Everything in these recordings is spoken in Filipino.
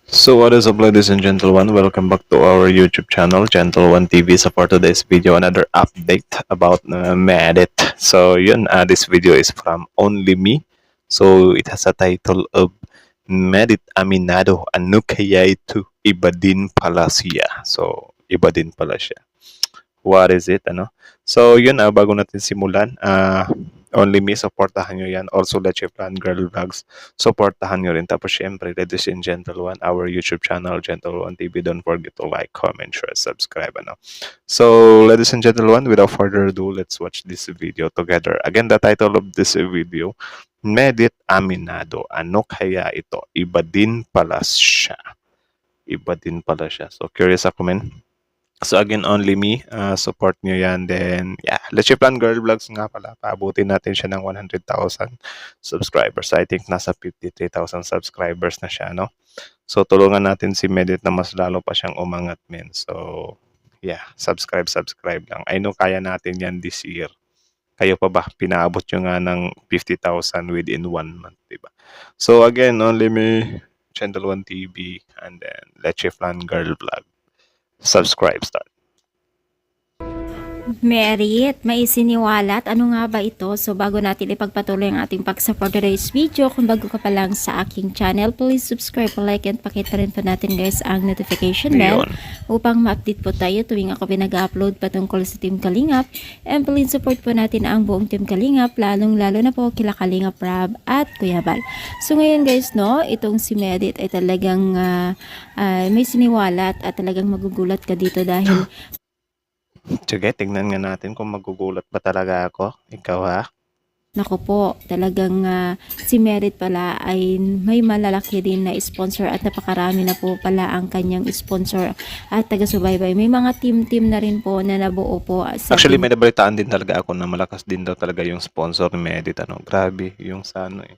So what is up, ladies and gentlemen? Welcome back to our YouTube channel, Gentle One TV. So for today's video, another update about Medit. So yun, this video is from Only Me. So it has a title of Medit Aminado, ano kaya ito? Iba din pala siya. So iba din pala siya. What is it, ano? So yun, bago natin simulan, Only Me, supportahan nyo yan. Also, Let's Plan Girl Vlogs, supportahan nyo rin. Tapos syempre, ladies and gentlemen, our YouTube channel, Gentle One TV, don't forget to like, comment, share, subscribe, ano. So, ladies and gentlemen, without further ado, let's watch this video together. Again, the title of this video, Medit Aminado, ano kaya ito? Iba din pala siya. Iba din pala siya. So, curious ako, men. So again, Only Me, support nyo yan. Then, yeah, Let's Plan Girl Vlogs nga pala. Paabutin natin siya ng 100,000 subscribers. I think nasa 53,000 subscribers na siya, no? So, tulungan natin si Medit na mas lalo pa siyang umangat, men. So, yeah, subscribe lang. I know kaya natin yan this year. Kayo pa ba? Pinaabot nyo nga ng 50,000 within 1 month, diba? So again, Only Me, Channel 1 TV, and then Let's Plan Girl Vlog. Subscribe, start. Merit, may isiniwalat. Ano nga ba ito? So bago natin ipagpatuloy ang ating pag-support today's video, kung bago ka pa lang sa aking channel, please subscribe, like, and pakita rin po natin guys ang notification bell upang ma-update po tayo tuwing ako pinag-upload patungkol sa Team Kalingap. And please support po natin ang buong Team Kalingap, lalong-lalo na po kila Kalingap Rab at Kuya Bal. So ngayon guys, no, itong si Merit ay talagang may siniwalat at talagang magugulat ka dito dahil Sige, tignan nga natin kung magugulat ba talaga ako. Ikaw ha? naku po, talagang si Merit pala ay may malalaki din na sponsor at napakarami na po pala ang kanyang sponsor at taga-subaybay. May mga team-team na rin po na nabuo po sa Actually, team. may nabalitaan din talaga ako na malakas din daw talaga yung sponsor ni Medit. Ano? Grabe, yung sa ano eh.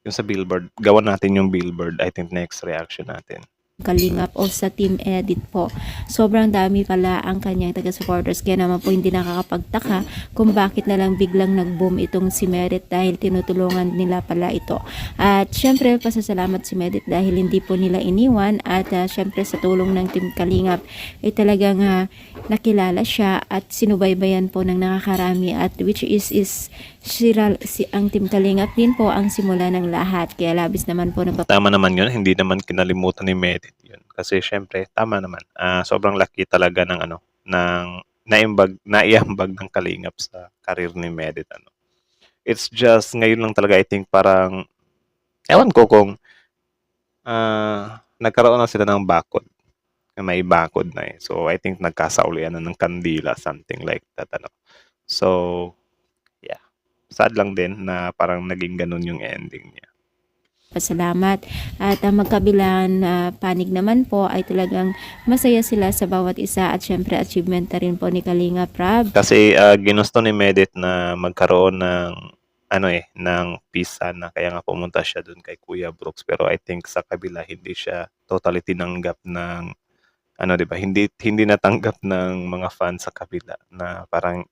Yung sa billboard. Gawan natin yung billboard. I think next reaction natin. Kalingap o sa Team Edit po. Sobrang dami pala ang kanyang taga-supporters kaya naman po hindi nakakapagtaka kung bakit na lang biglang nag-boom itong si Merit dahil tinutulungan nila pala ito. At syempre pasasalamat si Merit dahil hindi po nila iniwan at syempre sa tulong ng Team Kalingap ay talagang nakilala siya at sinubaybayan po ng nakakarami at which is ang Team Kalingap din po ang simula ng lahat. Kaya labis naman po Tama naman yun. Hindi naman kinalimutan ni Medit yun. Kasi syempre, tama naman. Sobrang laki talaga ng ano, ng naiambag ng Kalingap sa karir ni Medit. Ano. It's just, ngayon lang talaga, I think parang, ewan ko kung nagkaroon na sila ng bakod. May bakod na eh. So, I think nagkasaulian na ng kandila, something like that. Ano. So, yeah. Sad lang din na parang naging ganun yung ending niya. pasalamat at magkabilang panig naman po ay talagang masaya sila sa bawat isa at syempre achievement na rin po ni Kalinga Prab. Kasi ginusto ni Medit na magkaroon ng ano eh, ng peace sana. Kaya nga pumunta siya doon kay Kuya Brooks. Pero I think sa kabila hindi siya totally tinanggap ng ano 'di ba? Hindi natanggap ng mga fans sa kabila na parang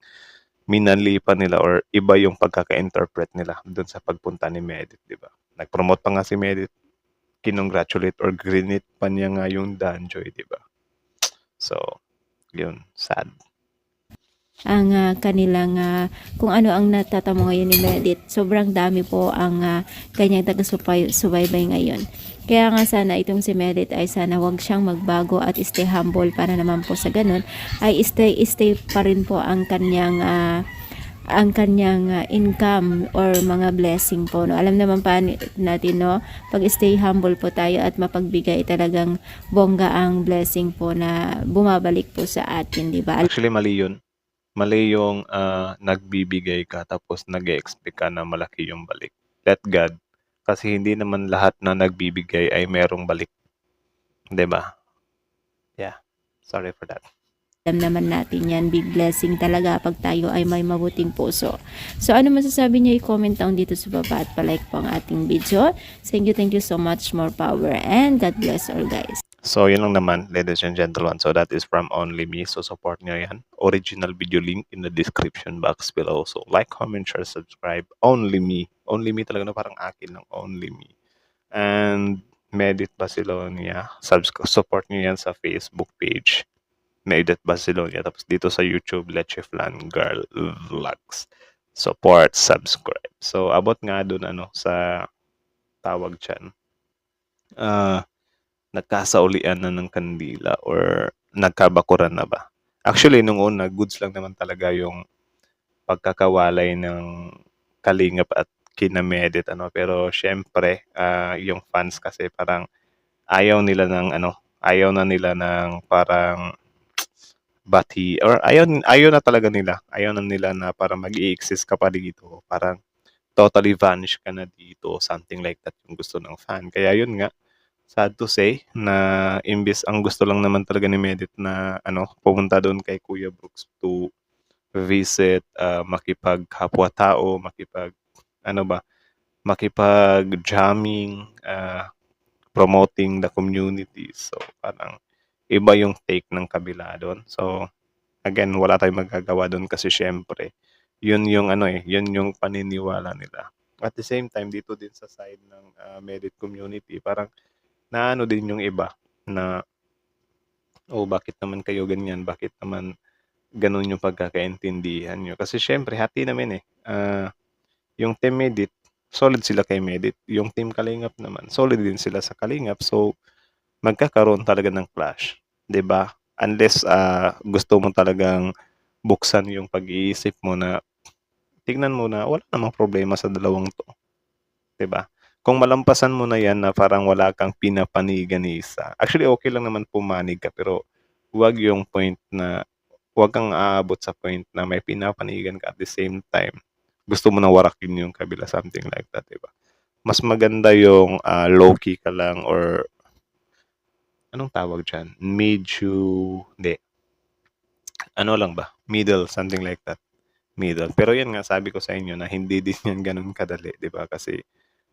minali pa nila or iba yung pagkaka-interpret nila doon sa pagpunta ni Medit, 'di ba? Nag-promote pa nga si Medit, kinongratulate or grinit pa niya nga yung Danjoy, 'di ba? So, yun, sad. Ang kanilang kung ano ang natatamo ngayon ni Medit. Sobrang dami po ang kanyang taga-subaybay ngayon. Kaya nga sana itong si Medit ay sana wag siyang magbago at stay humble para naman po sa ganun ay stay pa rin po ang kanyang income or mga blessing po. No? Alam naman pa natin, no? Pag stay humble po tayo at mapagbigay talagang bongga ang blessing po na bumabalik po sa atin, di ba? Actually, mali yun. Mali yung nagbibigay ka tapos nag-expect ka na malaki yung balik. Let God. Kasi hindi naman lahat na nagbibigay ay merong balik. 'Di ba? Yeah. Sorry for that. Alam naman natin yan, big blessing talaga pag tayo ay may mabuting puso. So ano masasabi niyo, i-comment down dito sa baba at palike po ang ating video. Thank you so much, more power, and God bless all guys. So, yun lang naman, ladies and gentlemen. So, that is from Only Me. So, support nyo yan. Original video link in the description box below. So, like, comment, share, subscribe. Only Me. Only Me talaga na parang akin lang. Only Me. And, Medit Basilonia. Support nyo yan sa Facebook page. Medit Basilonia. Tapos dito sa YouTube, Leche Flan Girl Vlogs. Support, subscribe. So, abot nga dun, sa tawag dyan. Nagkasaulian na ng kandila or nagkabakuran na ba? Actually, nung una, goods lang naman talaga yung pagkakawalay ng Kalingap at kina Medit, pero syempre yung fans kasi parang ayaw na nila ng parang bati or ayaw na talaga nila. Ayaw na nila na parang mag-i-exist ka pa dito. Parang totally vanish ka na dito. Something like that yung gusto ng fan. Kaya yun nga, sad to say na imbis ang gusto lang naman talaga ni Medit na pumunta doon kay Kuya Brooks to visit, makipag-kapwa-tao, makipag-jamming, promoting the community. So, parang iba yung take ng kabila doon. So, again, wala tayong magagawa doon kasi syempre, yun yung yun yung paniniwala nila. At the same time, dito din sa side ng Medit community, parang naano din yung iba na, oh, bakit naman kayo ganyan? Bakit naman ganun yung pagkakaintindihan nyo? Kasi syempre, hati namin eh. Yung Team Medit, solid sila kay Medit. Yung Team Kalingap naman, solid din sila sa Kalingap. So, magkakaroon talaga ng clash. 'Di ba? Unless gusto mo talagang buksan yung pag-iisip mo na tignan mo na wala namang problema sa dalawang 'to, 'di ba? Kung malampasan mo na 'yan na parang wala kang pinapanigan ni isa. Actually, okay lang naman pumanig ka pero 'wag yung point na 'wag kang aabot sa point na may pinapanigan ka at the same time gusto mo na warakin yung kabila, something like that, 'di ba? Mas maganda yung low-key ka lang or anong tawag diyan? Medyo hindi, lang ba? Middle, something like that. Middle. Pero yan nga, sabi ko sa inyo na hindi din yan ganun kadali, di ba? Kasi,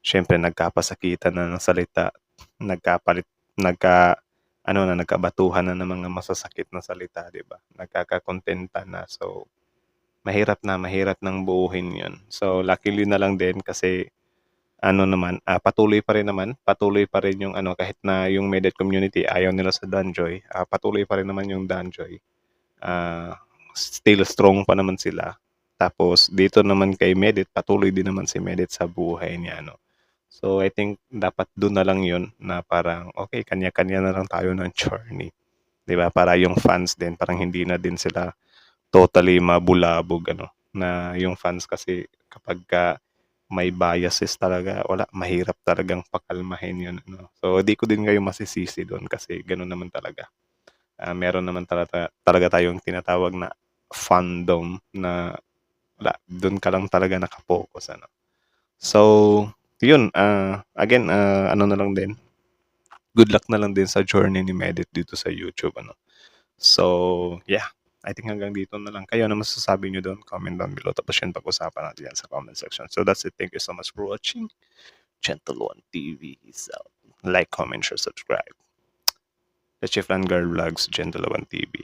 syempre, nagkapasakitan na ng salita, nagkapalit, nagka, nagkabatuhan na ng mga masasakit na salita, di ba? Nagkakakontenta na. So, mahirap ng buuhin yun. So, luckily na lang din kasi, patuloy pa rin yung kahit na yung Medit community ayaw nila sa Danjoy, patuloy pa rin naman yung Danjoy. Still strong pa naman sila. Tapos dito naman kay Medit, patuloy din naman si Medit sa buhay niya, So I think dapat doon na lang 'yun na parang okay, kanya-kanya na lang tayo ng journey. 'Di ba? Para yung fans din parang hindi na din sila totally mabulabog na yung fans kasi kapagka may biases talaga, wala, mahirap talagang pakalmahin 'yun, So di ko din kayo masisisi doon kasi gano'n naman talaga. Meron naman talaga tayong tinatawag na fandom na wala, doon ka lang talaga nakapokus, So, yun, again, na lang din, good luck na lang din sa journey ni Medit dito sa YouTube, So, yeah, I think hanggang dito na lang. Kayo, ano masasabi nyo doon? Comment down below. Tapos yun, pag-usapan natin yan sa comment section. So, that's it. Thank you so much for watching. Gentle One TV is out. Like, comment, share, subscribe. The Chief and Girl Vlogs, Gentle One TV.